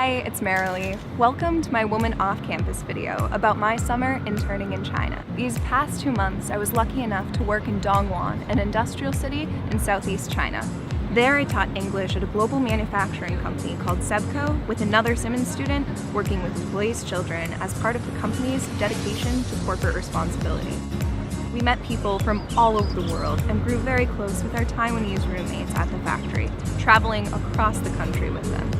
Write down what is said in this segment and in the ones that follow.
Hi, it's Maralee. Welcome to my Woman Off-Campus video about my summer interning in China. These past 2 months, I was lucky enough to work in Dongguan, an industrial city in southeast China. There I taught English at a global manufacturing company called Sebco with another Simmons student working with employees' children as part of the company's dedication to corporate responsibility. We met people from all over the world and grew very close with our Taiwanese roommates at the factory, traveling across the country with them.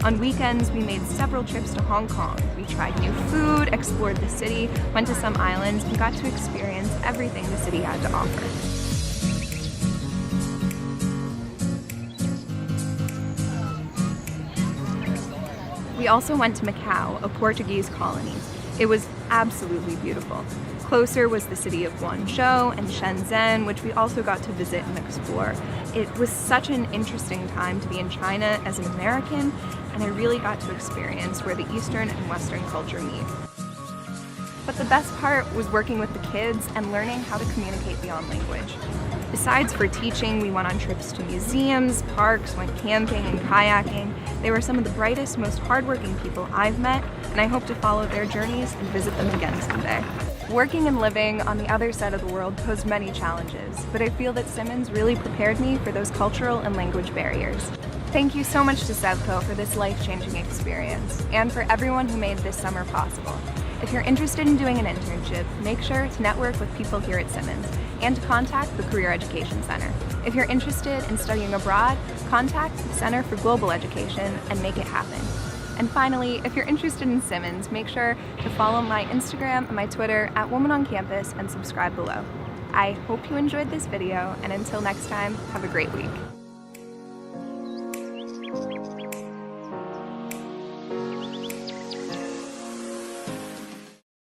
On weekends, we made several trips to Hong Kong. We tried new food, explored the city, went to some islands, and got to experience everything the city had to offer. We also went to Macau, a Portuguese colony. It was absolutely beautiful. Closer was the city of Guangzhou and Shenzhen, which we also got to visit and explore. It was such an interesting time to be in China as an American, and I really got to experience where the Eastern and Western culture meet. But the best part was working with the kids and learning how to communicate beyond language. Besides for teaching, we went on trips to museums, parks, went camping and kayaking. They were some of the brightest, most hardworking people I've met, and I hope to follow their journeys and visit them again someday. Working and living on the other side of the world posed many challenges, but I feel that Simmons really prepared me for those cultural and language barriers. Thank you so much to Sebco for this life-changing experience, and for everyone who made this summer possible. If you're interested in doing an internship, make sure to network with people here at Simmons and to contact the Career Education Center. If you're interested in studying abroad, contact the Center for Global Education and make it happen. And finally, if you're interested in Simmons, make sure to follow my Instagram and my Twitter at Woman on Campus and subscribe below. I hope you enjoyed this video, and until next time, have a great week.